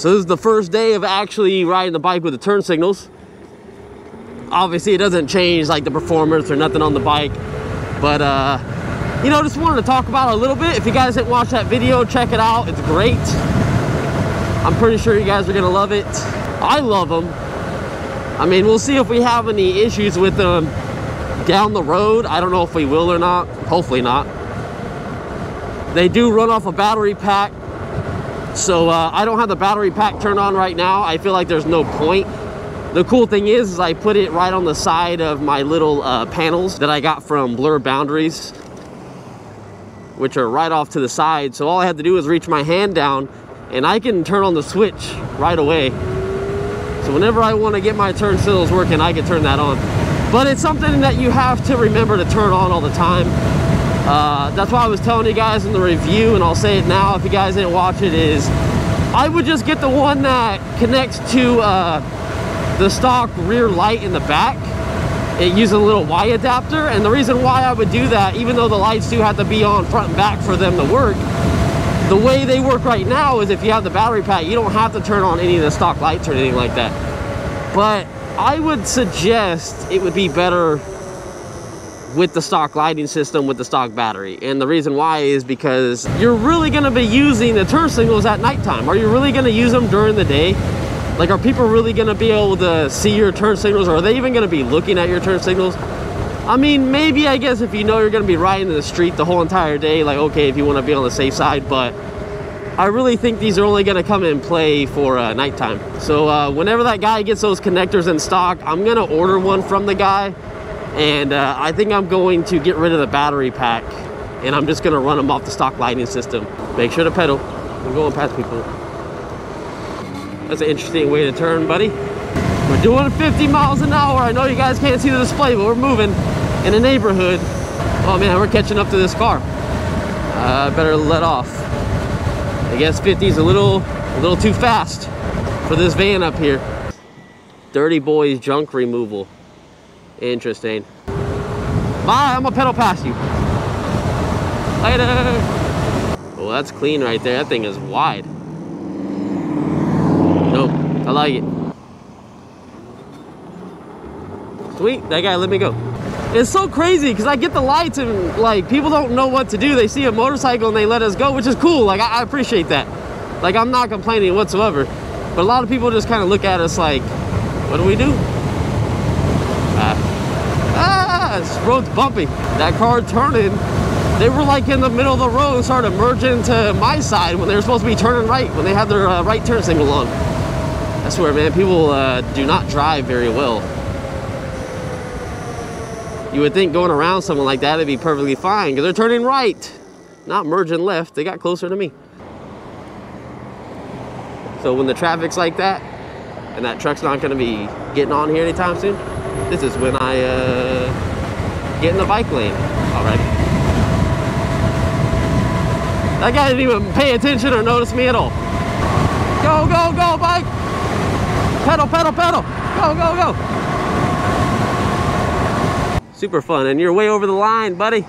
So this is the first day of actually riding the bike with the turn signals. Obviously it doesn't change like the performance or nothing on the bike, but you know, just wanted to talk about it a little bit. If you guys didn't watch that video, check it out. It's great. I'm pretty sure you guys are gonna love it. I love them. I mean, we'll see if we have any issues with them down the road. I don't know if we will or not. Hopefully not. They do run off a battery pack, so I don't have the battery pack turned on right now. I feel like there's no point. The cool thing is I put it right on the side of my little panels that I got from Blur Boundaries, which are right off to the side. So all I have to do is reach my hand down and I can turn on the switch right away. So whenever I want to get my turn signals working, I can turn that on. But it's something that you have to remember to turn on all the time. That's why I was telling you guys in the review, and I'll say it now if you guys didn't watch it, is I would just get the one that connects to the stock rear light in the back. It uses a little Y adapter, and the reason why I would do that, even though the lights do have to be on front and back for them to work, the way they work right now is if you have the battery pack, you don't have to turn on any of the stock lights or anything like that. But I would suggest it would be better with the stock lighting system with the stock battery. And the reason why is because you're really going to be using the turn signals at nighttime. Are you really going to use them during the day? Like, are people really going to be able to see your turn signals? Or are they even going to be looking at your turn signals? I mean, maybe, I guess, if you know you're going to be riding in the street the whole entire day, like, okay, if you want to be on the safe side. But I really think these are only going to come in play for nighttime. So whenever that guy gets those connectors in stock, I'm going to order one from the guy. And I think I'm going to get rid of the battery pack. And I'm just going to run them off the stock lighting system. Make sure to pedal. I'm going past people. That's an interesting way to turn, buddy. We're doing 50 miles an hour. I know you guys can't see the display, but we're moving in a neighborhood. Oh man, we're catching up to this car. I better let off. I guess 50 is a little too fast for this van up here. Dirty Boys junk removal. Interesting. Bye, I'm gonna pedal past you. Later. Oh, that's clean right there. That thing is wide. Nope, I like it. Sweet, that guy let me go. It's so crazy because I get the lights and like people don't know what to do. They see a motorcycle and they let us go, which is cool. Like I appreciate that. Like I'm not complaining whatsoever. But a lot of people just kind of look at us like, what do we do? This road's bumpy. That car turning, they were like in the middle of the road and started merging to my side when they were supposed to be turning right, when they had their right turn signal on. I swear, man, people do not drive very well. You would think going around someone like that, it'd be perfectly fine because they're turning right, not merging left. They got closer to me. So when the traffic's like that, and that truck's not gonna be getting on here anytime soon, this is when I get in the bike lane. All right. That guy didn't even pay attention or notice me at all. Go, go, go, bike. Pedal, pedal, pedal. Go, go, go. Super fun, and you're way over the line, buddy.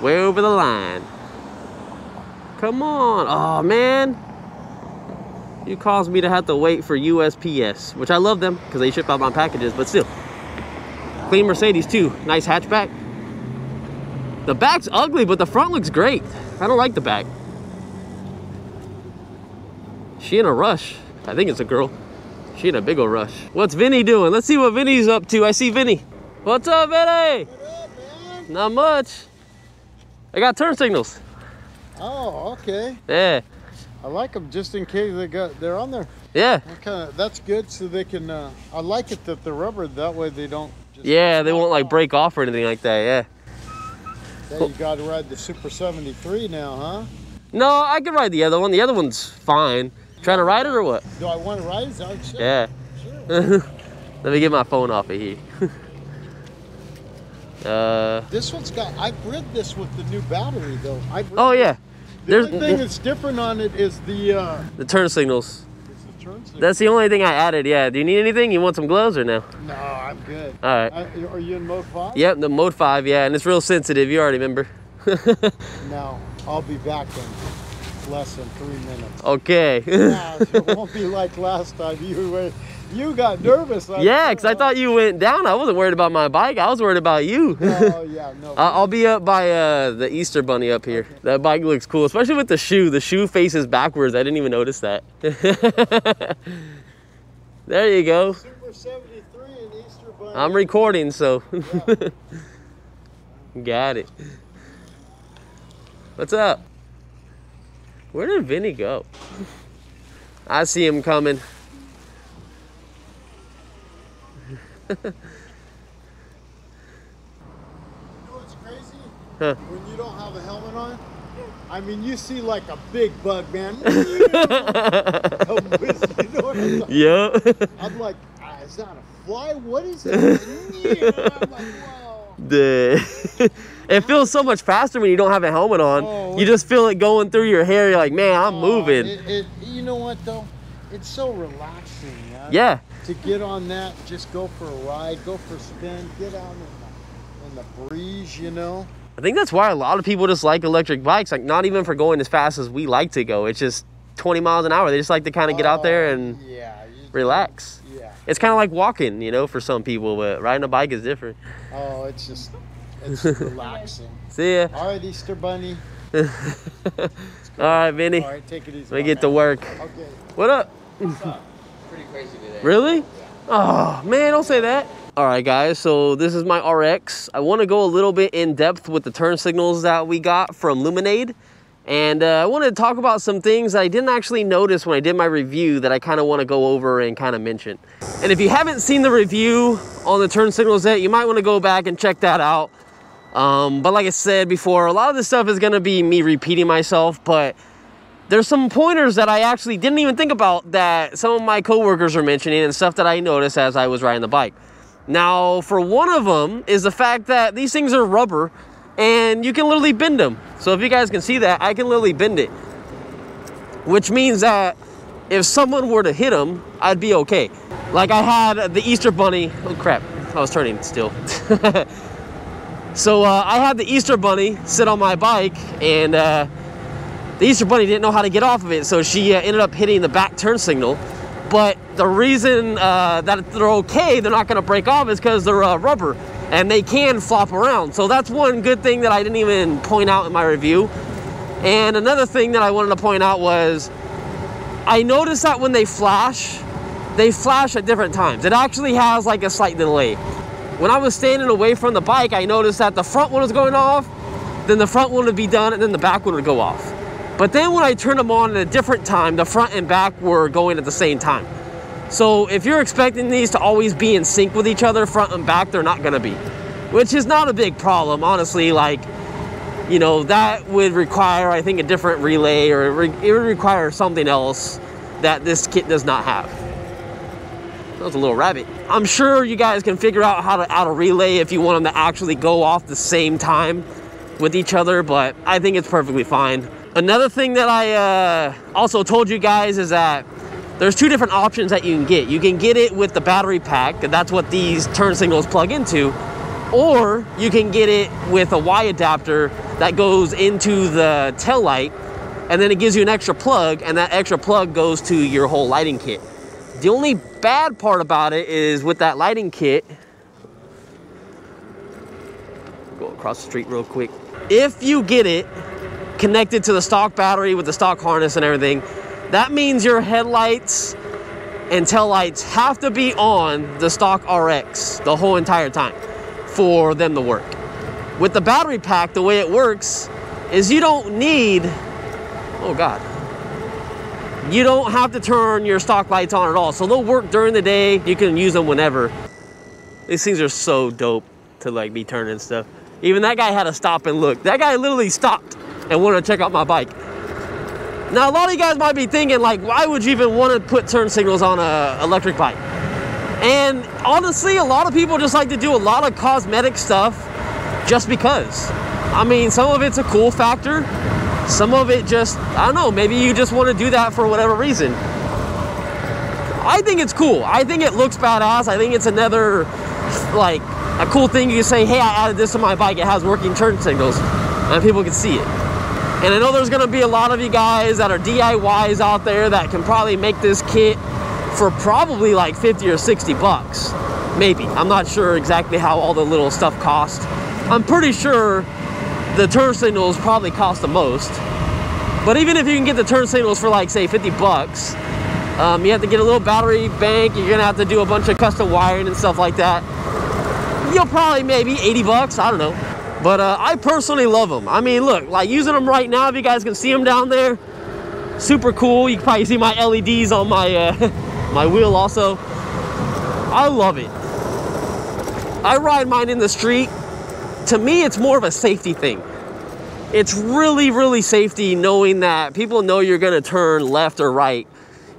Way over the line. Come on. Oh, man. You caused me to have to wait for USPS, which I love them because they ship out my packages, but still. Clean Mercedes too. Nice hatchback. The back's ugly, but the front looks great. I don't like the back. She in a rush. I think it's a girl. She in a big old rush. What's Vinny doing? Let's see what Vinny's up to. I see Vinny. What's up, Vinny? What up, man? Not much. I got turn signals. Oh, okay. Yeah. I like them just in case they're on there. Yeah. That's good, so they can. I like it that they're rubber. That way they don't. Yeah, they won't like break off or anything like that. Yeah. Yeah, you got to ride the Super73 now, huh? No, I can ride the other one. The other one's fine. Trying to ride it or what? Do I want to ride it? Sure. Yeah. Sure. Let me get my phone off of here. This one's got. I've rid this with the new battery though. Oh yeah. The only thing that's different on it is the turn signals. It's the turn signals. That's the only thing I added. Yeah. Do you need anything? You want some gloves or no? No, I'm good. All right. Are you in mode 5? Yep, the mode 5. Yeah, and it's real sensitive. You already remember. No, I'll be back then. less than 3 minutes. Okay. Yeah, it won't be like last time. You got nervous. Yeah, because I thought you went down. I wasn't worried about my bike. I was worried about you. Oh, yeah, no. I'll be up by the Easter Bunny up here. Okay. That bike looks cool, especially with the shoe. The shoe faces backwards. I didn't even notice that. There you go. Super 73 and Easter Bunny. I'm recording, so. Yeah. Got it. What's up? Where did Vinny go? I see him coming. You know what's crazy? Huh. When you don't have a helmet on, I mean, you see like a big bug, man. Yeah. I'm like, is that a fly? What is that? I'm like, whoa. It feels so much faster when you don't have a helmet on. Oh, you just feel it going through your hair. You're like, man, I'm moving. You know what though? It's so relaxing, man. Yeah. To get on that, just go for a ride, go for a spin, get out in the breeze, you know? I think that's why a lot of people just like electric bikes, like not even for going as fast as we like to go. It's just 20 miles an hour. They just like to kind of get out there and relax. Yeah. It's kind of like walking, you know, for some people, but riding a bike is different. Oh, it's relaxing. See ya. All right, Easter Bunny. All right, Vinny. All right, take it easy. Let me get to work. Okay. What up? What's up? Pretty crazy today. Really? Oh, man, don't say that. All right, guys, so this is my RX. I want to go a little bit in depth with the turn signals that we got from Luminade. And I wanted to talk about some things I didn't actually notice when I did my review that I kind of want to go over and kind of mention. And if you haven't seen the review on the turn signals yet, you might want to go back and check that out. But like I said before, a lot of this stuff is going to be me repeating myself, but there's some pointers that I actually didn't even think about that some of my coworkers are mentioning and stuff that I noticed as I was riding the bike. Now, for one of them is the fact that these things are rubber and you can literally bend them. So if you guys can see that, I can literally bend it, which means that if someone were to hit them, I'd be okay. Like I had the Easter Bunny. Oh crap, I was turning still. So I had the Easter Bunny sit on my bike, and the Easter Bunny didn't know how to get off of it, so she ended up hitting the back turn signal. But the reason that they're okay, they're not gonna break off, is because they're rubber and they can flop around. So that's one good thing that I didn't even point out in my review. And another thing that I wanted to point out was I noticed that when they flash at different times. It actually has like a slight delay. When I was standing away from the bike, I noticed that the front one was going off, then the front one would be done, and then the back one would go off. But then when I turned them on at a different time, the front and back were going at the same time. So if you're expecting these to always be in sync with each other, front and back, they're not gonna be. Which is not a big problem, honestly. Like, you know, that would require, I think, a different relay, or it would require something else that this kit does not have. That was a little rabbit. I'm sure you guys can figure out how to add a relay if you want them to actually go off the same time with each other, but I think it's perfectly fine. Another thing that I also told you guys is that there's two different options that you can get. You can get it with the battery pack, and that's what these turn signals plug into, or you can get it with a Y adapter that goes into the tail light, and then it gives you an extra plug, and that extra plug goes to your whole lighting kit. The only bad part about it is with that lighting kit, go across the street real quick. If you get it connected to the stock battery with the stock harness and everything, that means your headlights and tail lights have to be on the stock RX the whole entire time for them to work. With the battery pack, the way it works is you don't need, oh God, you don't have to turn your stock lights on at all. So they'll work during the day. You can use them whenever. These things are so dope to like be turning stuff. Even that guy had to stop and look. That guy literally stopped and wanted to check out my bike. Now, a lot of you guys might be thinking, like, why would you even want to put turn signals on an electric bike? And honestly, a lot of people just like to do a lot of cosmetic stuff just because. I mean, some of it's a cool factor. Some of it just, I don't know, maybe you just want to do that for whatever reason. I think it's cool. I think it looks badass. I think it's another, like, a cool thing. You can say, hey, I added this to my bike. It has working turn signals, and people can see it. And I know there's gonna be a lot of you guys that are DIYs out there that can probably make this kit for probably like 50 or 60 bucks. Maybe. I'm not sure exactly how all the little stuff costs. I'm pretty sure the turn signals probably cost the most. But even if you can get the turn signals for like, say, 50 bucks, you have to get a little battery bank. You're gonna have to do a bunch of custom wiring and stuff like that. You'll probably maybe 80 bucks, I don't know. But I personally love them. I mean, look, like using them right now, if you guys can see them down there, super cool. You can probably see my LEDs on my, my wheel also. I love it. I ride mine in the street. To me, it's more of a safety thing. It's really, really safety knowing that people know you're gonna turn left or right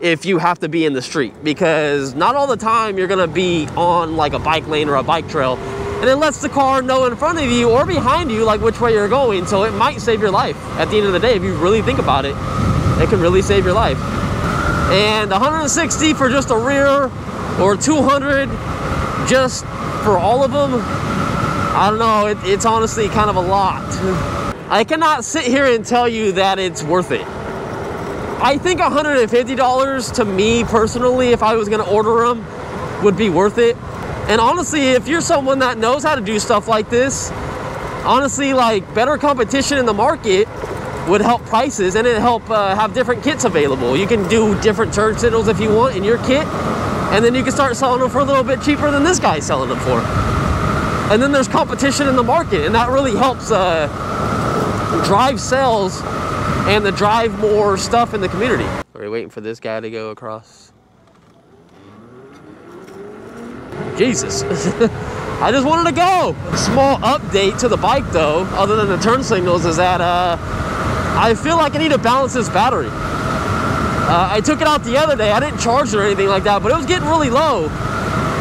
if you have to be in the street, because not all the time you're gonna be on like a bike lane or a bike trail, and it lets the car know in front of you or behind you like which way you're going, so it might save your life. At the end of the day, if you really think about it, it can really save your life. And 160 for just a rear, or 200 just for all of them, I don't know, it's honestly kind of a lot. I cannot sit here and tell you that it's worth it. I think $150 to me personally, if I was gonna order them, would be worth it. And honestly, if you're someone that knows how to do stuff like this, honestly, like better competition in the market would help prices, and it'd help have different kits available. You can do different turn signals if you want in your kit, and then you can start selling them for a little bit cheaper than this guy's selling them for. And then there's competition in the market, and that really helps drive sales and to drive more stuff in the community. Are we waiting for this guy to go across? Jesus. I just wanted to go. Small update to the bike though, other than the turn signals, is that I feel like I need to balance this battery. I took it out the other day. I didn't charge it or anything like that, but it was getting really low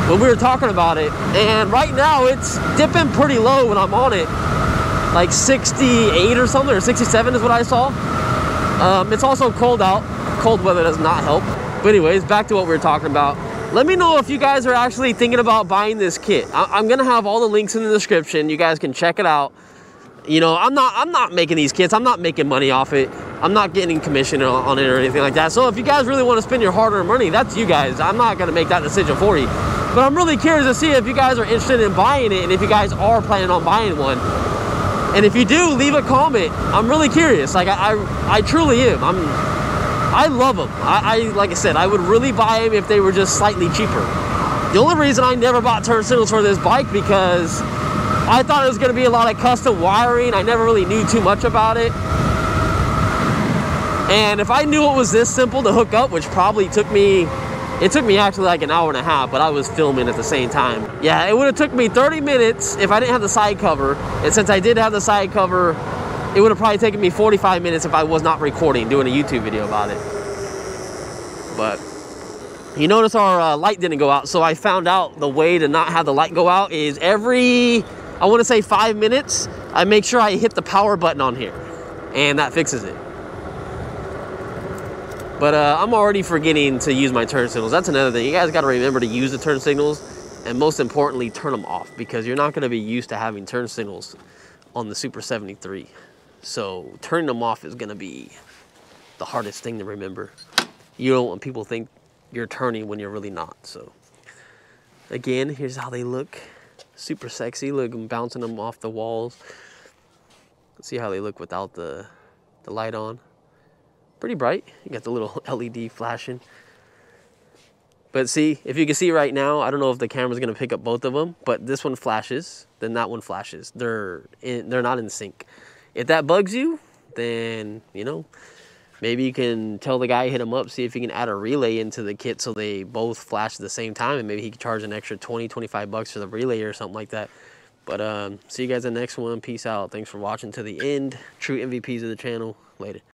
when we were talking about it. And right now it's dipping pretty low when I'm on it. Like 68 or something, or 67 is what I saw. It's also cold out. Cold weather does not help. But anyways, back to what we were talking about. Let me know if you guys are actually thinking about buying this kit. I'm gonna have all the links in the description. You guys can check it out. You know, I'm not making these kits. I'm not making money off it. I'm not getting commission on it or anything like that. So if you guys really want to spend your hard-earned money, that's you guys. I'm not gonna make that decision for you. But I'm really curious to see if you guys are interested in buying it, and if you guys are planning on buying one. And if you do, leave a comment. I'm really curious. Like I truly am. I love them. Like I said, I would really buy them if they were just slightly cheaper. The only reason I never bought turn signals for this bike, because I thought it was going to be a lot of custom wiring. I never really knew too much about it. And if I knew it was this simple to hook up, which probably took me actually like an hour and a half, but I was filming at the same time. Yeah, it would have took me 30 minutes if I didn't have the side cover. And since I did have the side cover, it would have probably taken me 45 minutes if I was not recording, doing a YouTube video about it. But you notice our light didn't go out. So I found out the way to not have the light go out is every, I want to say 5 minutes, I make sure I hit the power button on here. And that fixes it. But I'm already forgetting to use my turn signals. That's another thing. You guys got to remember to use the turn signals, and most importantly, turn them off, because you're not going to be used to having turn signals on the Super 73. So turning them off is going to be the hardest thing to remember. You don't want people to think you're turning when you're really not. So again, here's how they look. Super sexy. Look, I'm bouncing them off the walls. Let's see how they look without the light on. Pretty bright. You got the little LED flashing. But see, if you can see right now, I don't know if the camera's gonna pick up both of them, but this one flashes, then that one flashes. They're not in sync. If that bugs you, then, you know, maybe you can tell the guy, hit him up, see if he can add a relay into the kit so they both flash at the same time, and maybe he can charge an extra 20, 25 bucks for the relay or something like that. But see you guys in the next one. Peace out. Thanks for watching to the end. True MVPs of the channel. Later.